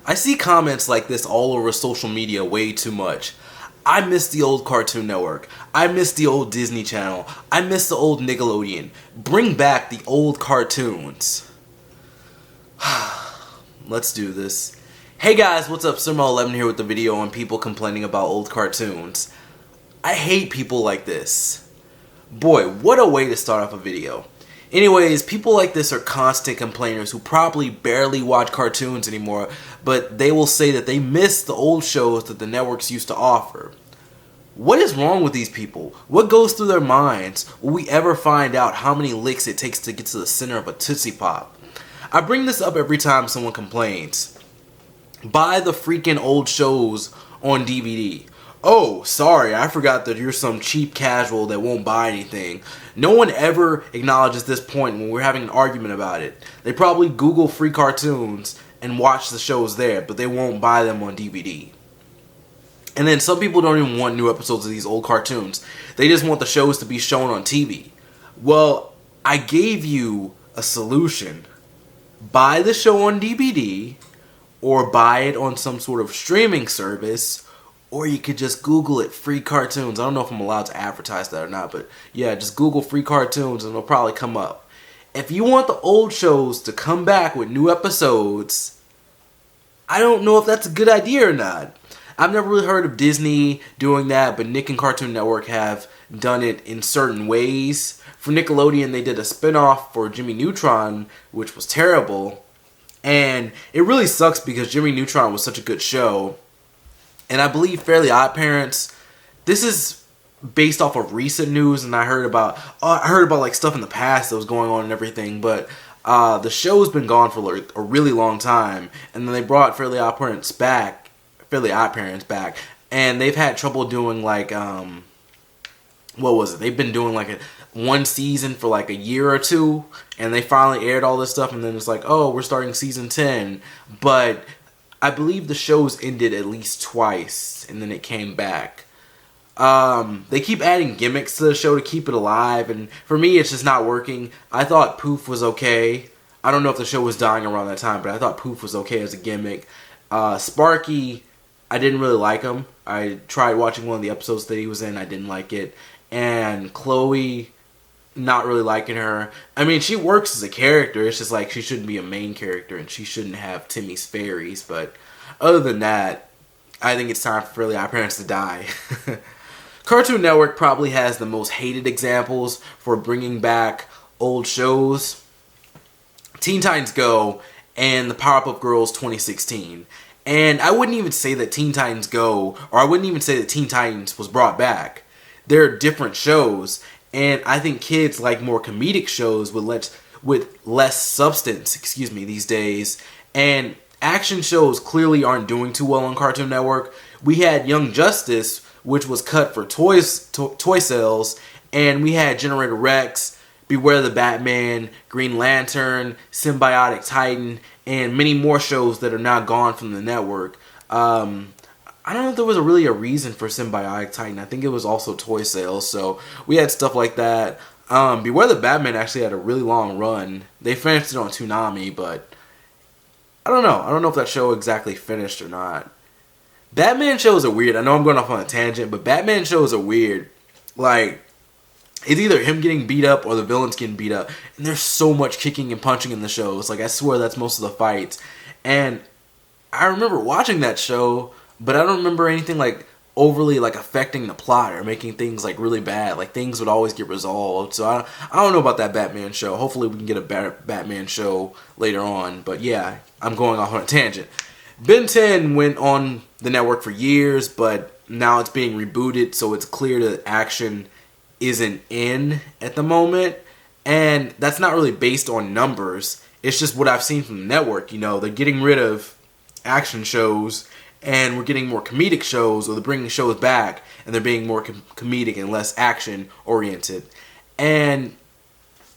I see comments like this all over social media way too much. I miss the old Cartoon Network. I miss the old Disney Channel. I miss the old Nickelodeon. Bring back the old cartoons. Let's do this. Hey guys, what's up? Sirmo11 here with the video on people complaining about old cartoons. I hate people like this. Boy, what a way to start off a video. Anyways, people like this are constant complainers who probably barely watch cartoons anymore, but they will say that they miss the old shows that the networks used to offer. What is wrong with these people? What goes through their minds? Will we ever find out how many licks it takes to get to the center of a Tootsie Pop? I bring this up every time someone complains. Buy the freaking old shows on DVD. Oh, sorry, I forgot that you're some cheap casual that won't buy anything. No one ever acknowledges this point when we're having an argument about it. They probably Google free cartoons and watch the shows there, but they won't buy them on DVD. And then some people don't even want new episodes of these old cartoons. They just want the shows to be shown on TV. Well, I gave you a solution. Buy the show on DVD, or buy it on some sort of streaming service, or you could just Google it, free cartoons. I don't know if I'm allowed to advertise that or not, but yeah, just Google free cartoons and it'll probably come up. If you want the old shows to come back with new episodes, I don't know if that's a good idea or not. I've never really heard of Disney doing that, but Nick and Cartoon Network have done it in certain ways. For Nickelodeon, they did a spinoff for Jimmy Neutron, which was terrible. And it really sucks because Jimmy Neutron was such a good show. And I believe Fairly Odd Parents, this is based off of recent news, and I heard about like stuff in the past that was going on and everything, but the show's been gone for like a really long time, and then they brought Fairly Odd Parents back, and they've had trouble doing like what was it? They've been doing like one season for like a year or two, and they finally aired all this stuff, and then it's like, oh, we're starting season 10, but I believe the show's ended at least twice, and then it came back. They keep adding gimmicks to the show to keep it alive, and for me, it's just not working. I thought Poof was okay. I don't know if the show was dying around that time, but I thought Poof was okay as a gimmick. Sparky, I didn't really like him. I tried watching one of the episodes that he was in. I didn't like it. And Chloe, not really liking her. I mean, she works as a character. It's just like she shouldn't be a main character, and she shouldn't have Timmy's fairies. But other than that, I think it's time for Fairly Odd Parents to die. Cartoon Network probably has the most hated examples for bringing back old shows. Teen Titans Go and the Powerpuff Girls 2016. And I wouldn't even say that Teen Titans Go, or I wouldn't even say that Teen Titans was brought back. They're different shows. And I think kids like more comedic shows with less substance, these days. And action shows clearly aren't doing too well on Cartoon Network. We had Young Justice, which was cut for toy sales, and we had Generator Rex, Beware the Batman, Green Lantern, Symbiotic Titan, and many more shows that are now gone from the network. I don't know if there was really a reason for Symbiotic Titan. I think it was also toy sales. So we had stuff like that. Beware the Batman actually had a really long run. They finished it on Toonami, but I don't know. I don't know if that show exactly finished or not. Batman shows are weird. I know I'm going off on a tangent, but Batman shows are weird. Like, it's either him getting beat up or the villains getting beat up. And there's so much kicking and punching in the shows. Like, I swear that's most of the fights. And I remember watching that show, but I don't remember anything like overly like affecting the plot or making things like really bad. Like things would always get resolved. So I don't know about that Batman show. Hopefully we can get a Batman show later on. But yeah, I'm going off on a tangent. Ben 10 went on the network for years, but now it's being rebooted, so it's clear that action isn't in at the moment. And that's not really based on numbers. It's just what I've seen from the network. You know, they're getting rid of action shows, and we're getting more comedic shows, or they're bringing shows back, and they're being more comedic and less action-oriented. And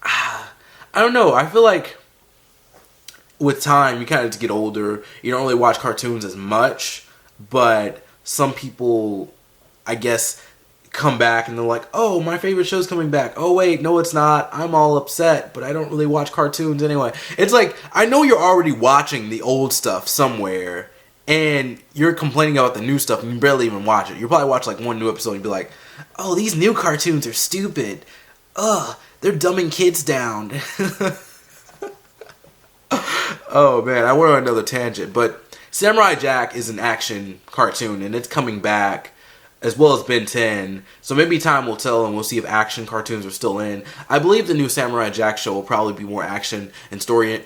I don't know. I feel like with time, you kind of get older. You don't really watch cartoons as much, but some people, I guess, come back and they're like, oh, my favorite show's coming back. Oh, wait, no, it's not. I'm all upset, but I don't really watch cartoons anyway. It's like, I know you're already watching the old stuff somewhere, and you're complaining about the new stuff and you barely even watch it. You'll probably watch like one new episode and be like, oh, these new cartoons are stupid. Ugh, they're dumbing kids down. Oh man, I went on another tangent, but Samurai Jack is an action cartoon and it's coming back, as well as Ben 10. So maybe time will tell and we'll see if action cartoons are still in. I believe the new Samurai Jack show will probably be more action and story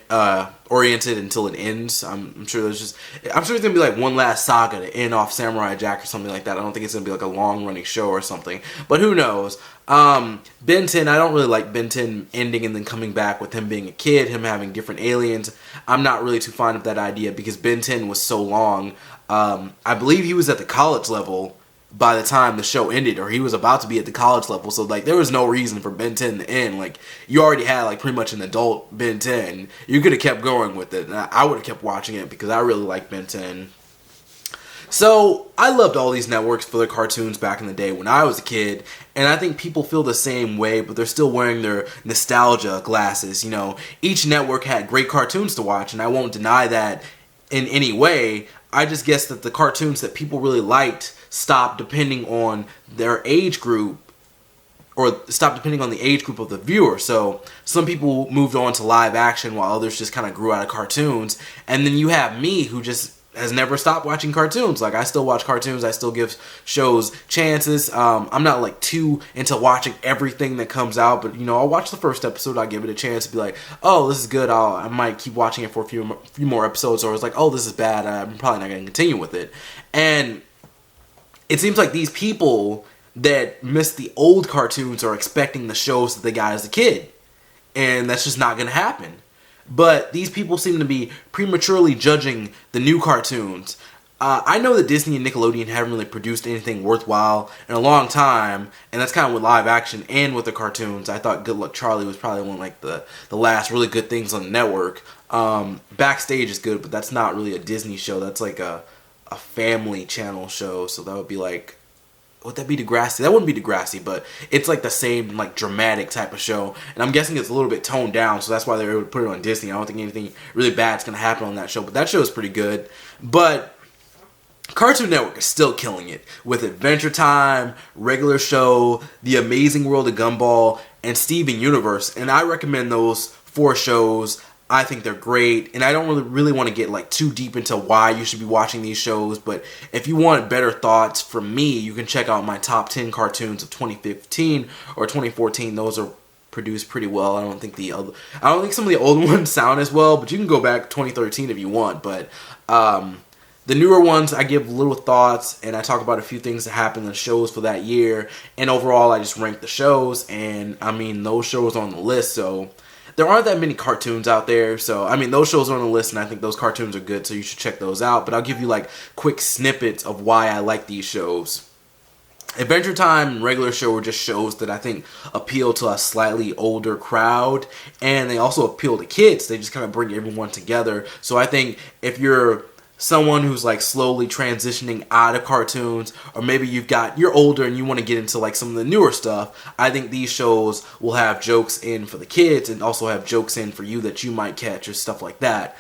oriented until it ends. I'm sure there's gonna be like one last saga to end off Samurai Jack or something like that. I don't think it's gonna be like a long running show or something, but who knows. Ben 10, I don't really like Ben 10 ending and then coming back with him being a kid, him having different aliens. I'm not really too fond of that idea because Ben 10 was so long. I believe he was at the college level by the time the show ended, or he was about to be at the college level, so like there was no reason for Ben 10 to end. Like, you already had like pretty much an adult Ben 10. You could have kept going with it, and I would have kept watching it because I really like Ben 10. So I loved all these networks for their cartoons back in the day when I was a kid, and I think people feel the same way, but they're still wearing their nostalgia glasses. You know, each network had great cartoons to watch, and I won't deny that in any way. I just guess that the cartoons that people really liked stopped depending on their age group, or stopped depending on the age group of the viewer. So some people moved on to live action while others just kind of grew out of cartoons. And then you have me, who just has never stopped watching cartoons. Like, I still watch cartoons, I still give shows chances. I'm not like too into watching everything that comes out, but you know, I'll watch the first episode, I'll give it a chance to be like, oh, this is good, I might keep watching it for a few more episodes, or it's like, oh, this is bad, I'm probably not going to continue with it. And it seems like these people that miss the old cartoons are expecting the shows that they got as a kid, and that's just not going to happen. But these people seem to be prematurely judging the new cartoons. I know that Disney and Nickelodeon haven't really produced anything worthwhile in a long time, and that's kind of with live action and with the cartoons. I thought Good Luck Charlie was probably one of like the last really good things on the network. Backstage is good, but that's not really a Disney show. That's like a family channel show, so that would be like, would that be Degrassi? That wouldn't be Degrassi, but it's like the same like dramatic type of show, and I'm guessing it's a little bit toned down, so that's why they were able to put it on Disney. I don't think anything really bad's gonna happen on that show, but that show is pretty good. But Cartoon Network is still killing it with Adventure Time, Regular Show, The Amazing World of Gumball, and Steven Universe, and I recommend those 4 shows. I think they're great, and I don't really want to get like too deep into why you should be watching these shows, but if you want better thoughts from me, you can check out my top 10 cartoons of 2015 or 2014. Those are produced pretty well. I don't think some of the old ones sound as well, but you can go back 2013 if you want. But the newer ones, I give little thoughts, and I talk about a few things that happened in the shows for that year, and overall I just rank the shows, and I mean, those shows are on the list, so there aren't that many cartoons out there, so I mean, those shows are on the list, and I think those cartoons are good, so you should check those out. But I'll give you like quick snippets of why I like these shows. Adventure Time and Regular Show are just shows that I think appeal to a slightly older crowd, and they also appeal to kids. They just kind of bring everyone together. So I think if you're someone who's like slowly transitioning out of cartoons, or maybe you're older and you want to get into like some of the newer stuff, I think these shows will have jokes in for the kids and also have jokes in for you that you might catch or stuff like that.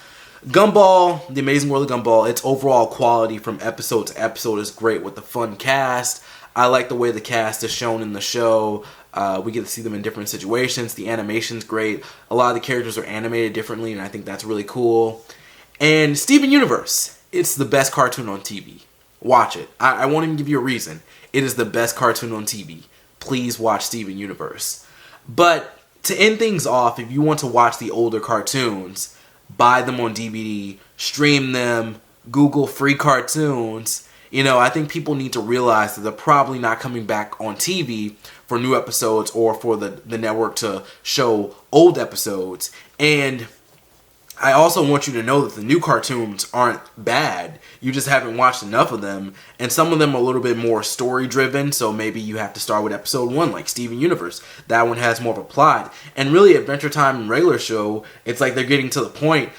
Gumball, The Amazing World of Gumball, its overall quality from episode to episode is great with the fun cast. I like the way the cast is shown in the show. We get to see them in different situations. The animation's great. A lot of the characters are animated differently, and I think that's really cool. And Steven Universe, it's the best cartoon on TV. Watch it. I won't even give you a reason. It is the best cartoon on TV. Please watch Steven Universe. But to end things off, if you want to watch the older cartoons, buy them on DVD, stream them, Google free cartoons. You know, I think people need to realize that they're probably not coming back on TV for new episodes or for the network to show old episodes. And I also want you to know that the new cartoons aren't bad. You just haven't watched enough of them. And some of them are a little bit more story driven. So maybe you have to start with episode 1, like Steven Universe. That one has more of a plot. And really, Adventure Time and Regular Show, it's like they're getting to the point.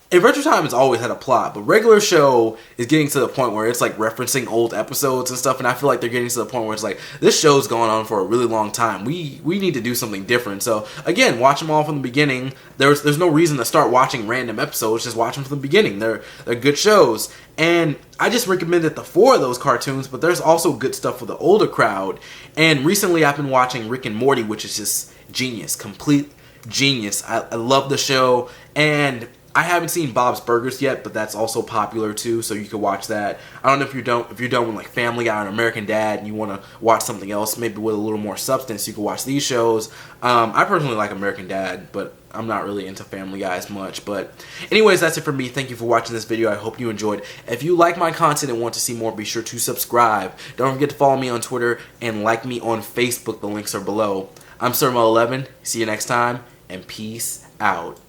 Adventure Time has always had a plot, but regular show is getting to the point where it's like referencing old episodes and stuff, and I feel like they're getting to the point where it's like, this show's going on for a really long time. We need to do something different. So again, watch them all from the beginning. There's no reason to start watching random episodes. Just watch them from the beginning. They're good shows. And I just recommended the 4 of those cartoons, but there's also good stuff for the older crowd. And recently I've been watching Rick and Morty, which is just genius, complete genius. I love the show, and I haven't seen Bob's Burgers yet, but that's also popular too, so you can watch that. I don't know if you're done with like Family Guy and American Dad, and you want to watch something else, maybe with a little more substance. You can watch these shows. I personally like American Dad, but I'm not really into Family Guy as much. But anyways, that's it for me. Thank you for watching this video. I hope you enjoyed. If you like my content and want to see more, be sure to subscribe. Don't forget to follow me on Twitter and like me on Facebook. The links are below. I'm Sir Mo11. See you next time, and peace out.